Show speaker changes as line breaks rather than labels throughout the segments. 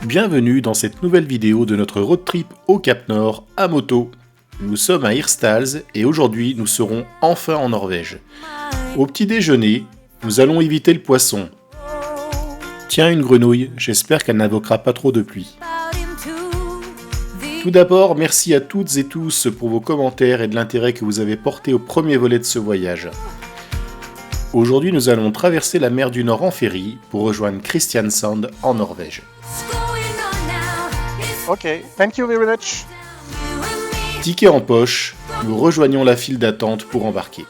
Bienvenue dans cette nouvelle vidéo de notre road trip au Cap Nord à moto. Nous sommes à Hirtshals et aujourd'hui nous serons enfin en Norvège. Au petit déjeuner, nous allons éviter le poisson. Tiens une grenouille, j'espère qu'elle n'invoquera pas trop de pluie. Tout d'abord, merci à toutes et tous pour vos commentaires et de l'intérêt que vous avez porté au premier volet de ce voyage. Aujourd'hui, nous allons traverser la mer du Nord en ferry pour rejoindre Kristiansand en Norvège.
Ok, thank you very much.
Ticket en poche, nous rejoignons la file d'attente pour embarquer.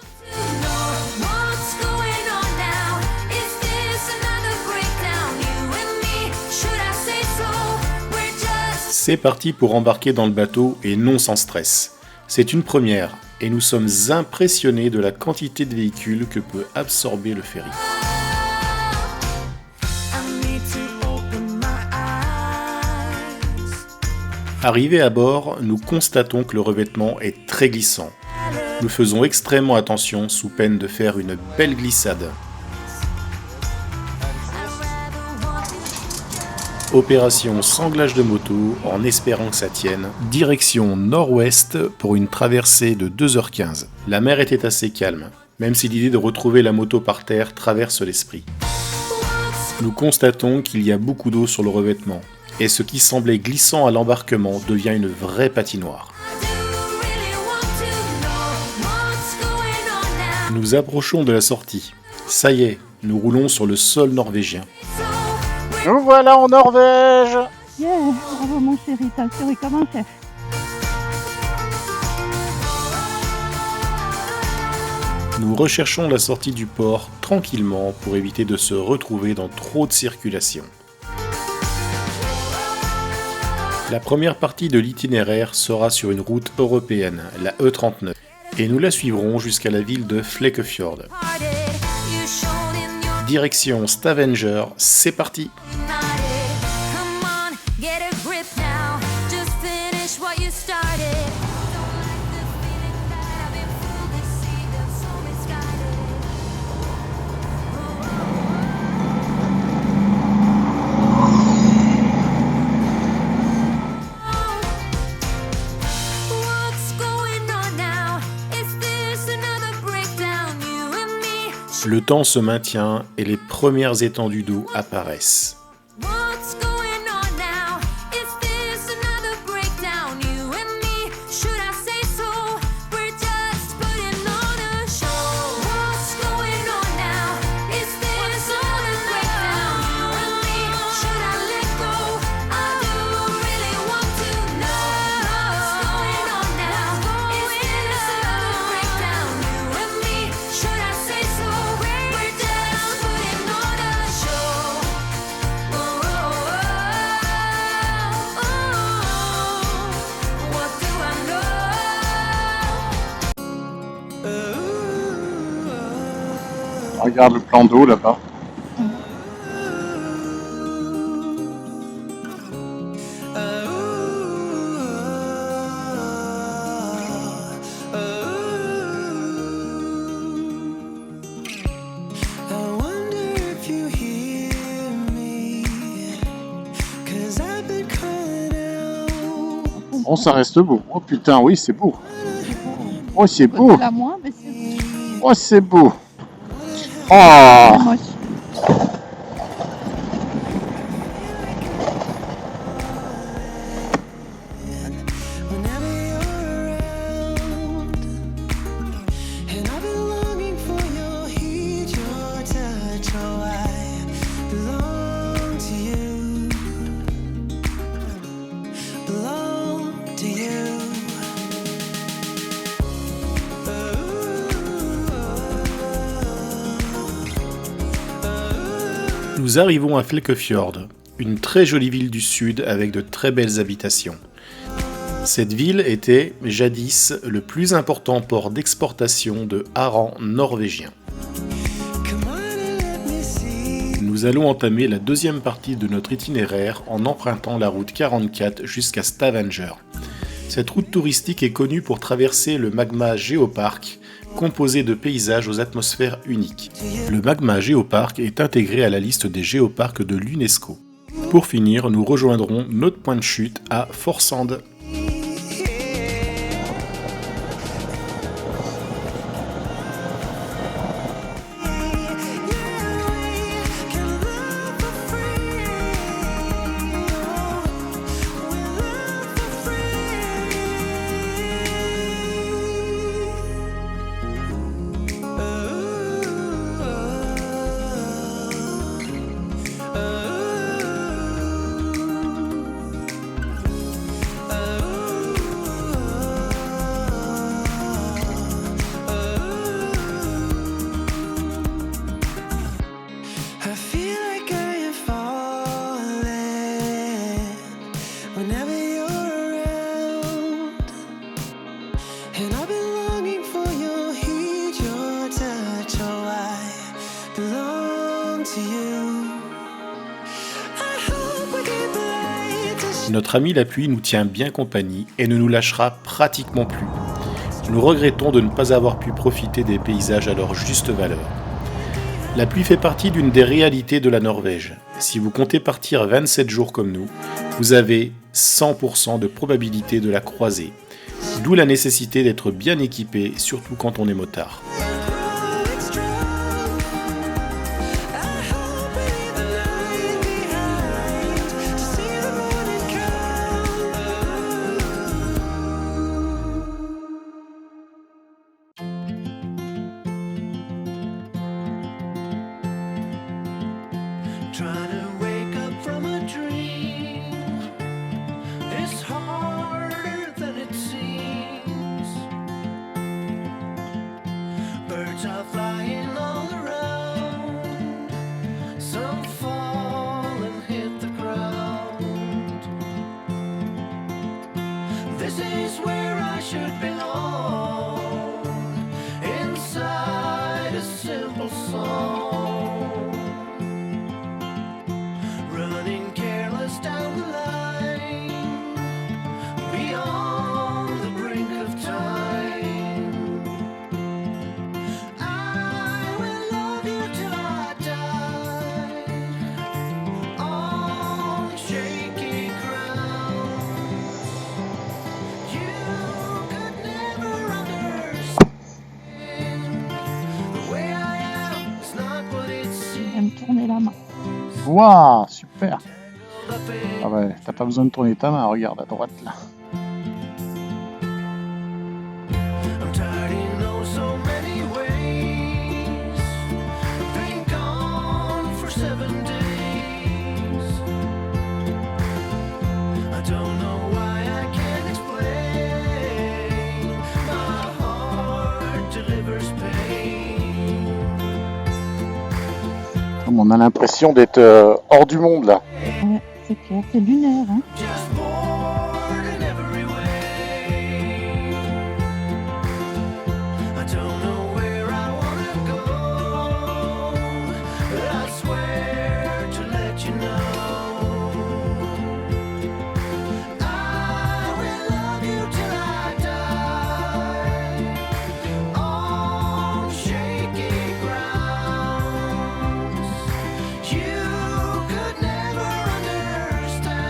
C'est parti pour embarquer dans le bateau et non sans stress. C'est une première et nous sommes impressionnés de la quantité de véhicules que peut absorber le ferry. Arrivés à bord, nous constatons que le revêtement est très glissant. Nous faisons extrêmement attention sous peine de faire une belle glissade. Opération sanglage de moto en espérant que ça tienne. Direction nord-ouest pour une traversée de 2h15. La mer était assez calme, même si l'idée de retrouver la moto par terre traverse l'esprit. Nous constatons qu'il y a beaucoup d'eau sur le revêtement, et ce qui semblait glissant à l'embarquement devient une vraie patinoire. Nous approchons de la sortie. Ça y est, nous roulons sur le sol norvégien.
Nous voilà en Norvège.
Yeah, bravo mon chéri, t'as le chéri comme un chef.
Nous recherchons la sortie du port tranquillement pour éviter de se retrouver dans trop de circulation. La première partie de l'itinéraire sera sur une route européenne, la E39, et nous la suivrons jusqu'à la ville de Flekkefjord. Direction Stavanger, c'est parti! Le temps se maintient et les premières étendues d'eau apparaissent.
Regarde le plan d'eau là-bas. Oh, ça reste beau. Oh putain, oui, c'est beau. Oh, c'est beau.
La moins, mais c'est
Oh, c'est beau. Oh.
moche.
Nous arrivons à Flekkefjord, une très jolie ville du sud avec de très belles habitations. Cette ville était, jadis, le plus important port d'exportation de harengs norvégiens. Nous allons entamer la deuxième partie de notre itinéraire en empruntant la route 44 jusqu'à Stavanger. Cette route touristique est connue pour traverser le Magma Geopark, composé de paysages aux atmosphères uniques. Le Magma Geopark est intégré à la liste des géoparcs de l'UNESCO. Pour finir, nous rejoindrons notre point de chute à Forsand.
I feel like I am falling whenever you're around, and I've been longing for your heat, your touch. Oh, I belong to you. I hope we get the light to
Notre ami la pluie nous tient bien compagnie et ne nous lâchera pratiquement plus. Nous regrettons de ne pas avoir pu profiter des paysages à leur juste valeur. La pluie fait partie d'une des réalités de la Norvège. Si vous comptez partir 27 jours comme nous, vous avez 100% de probabilité de la croiser. D'où la nécessité d'être bien équipé, surtout quand on est motard.
trying to wake up from a dream. It's harder than it seems. Birds are flying all around. Some fall and hit the ground. This is where I should belong. Inside a simple song. Running careless down the line, beyond the brink of time. I will love you till I die, on shaky ground. You could never understand the way I am. It's not what it
Je
seems.
vais me tourner la main.
Waouh, super. Ah ouais, t'as pas besoin de tourner ta main, regarde à droite là.
I'm tired in oh so many ways. Been gone for 7 days. I don't know why I can't explain. My heart delivers pain.
On a l'impression d'être hors du monde là.
Ouais, c'est clair, c'est lunaire. Hein.
Just bored in every way. I don't know where I wanna go, but I swear to let you know. I will love you till I die, on shaky grounds. You could never understand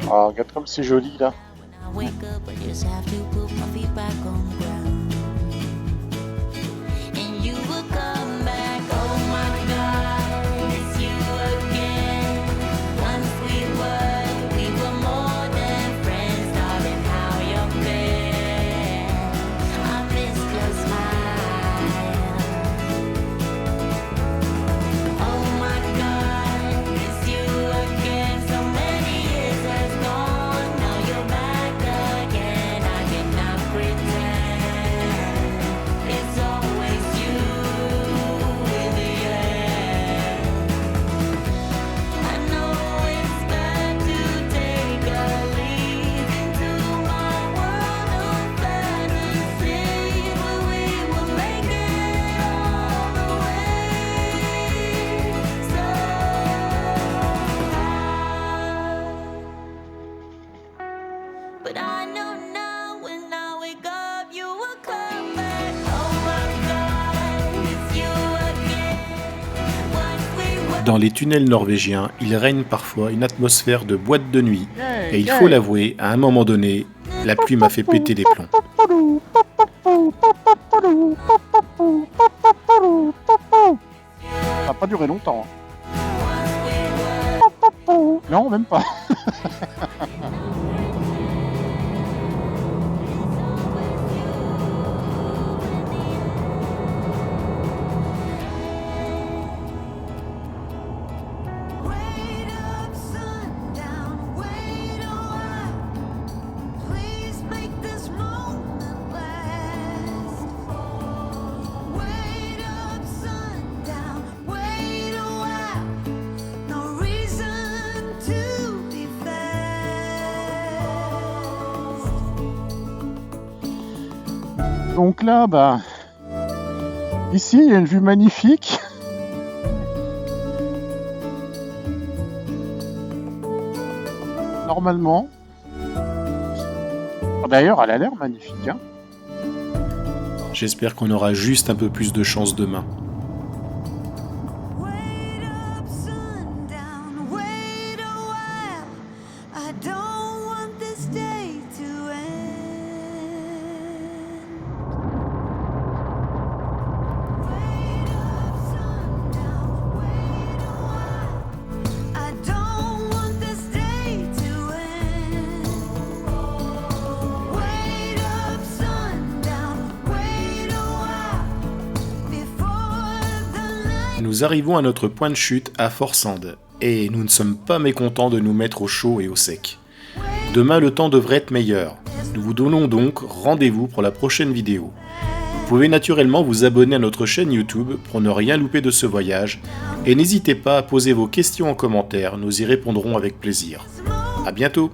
Ah, regarde comme c'est joli là.
I wake up, I just have to put my feet back on the ground. And you will come back, oh my God, it's you again. Once we were more than friends, darling, how you've been. I miss your smile. Oh my God, it's you again. So many years has gone, now you're back again. I cannot pretend it's always you in the end. I know it's bad to take a leap into my world of fantasy, but we will make it all the way somehow. But I know now when I wake up, you will come back. Oh my God, it's you again. Once we were.
Dans les tunnels norvégiens, il règne parfois une atmosphère de boîte de nuit.
Yeah,
Et il
yeah.
faut l'avouer, à un moment donné, la pluie m'a fait péter les plombs.
Ça n'a pas duré longtemps. Non, même pas.
Wait up, sundown, wait a while. Please make this moment last. Wait up, sundown, wait a while. No reason to be fast.
Donc là, bah, ici, il y a une vue magnifique. Normalement. D'ailleurs, elle a l'air magnifique. Hein.
J'espère qu'on aura juste un peu plus de chance demain.
Wait up, sundown, wait a while. I don't want this day to end. Wait up, sundown, wait a while. I don't want this day to end. Wait up, sundown, wait a while. Before the night.
Nous arrivons à notre point de chute à Forsand, et nous ne sommes pas mécontents de nous mettre au chaud et au sec. Demain le temps devrait être meilleur. Nous vous donnons donc rendez-vous pour la prochaine vidéo. Vous pouvez naturellement vous abonner à notre chaîne YouTube pour ne rien louper de ce voyage, et n'hésitez pas à poser vos questions en commentaire, nous y répondrons avec plaisir. À bientôt!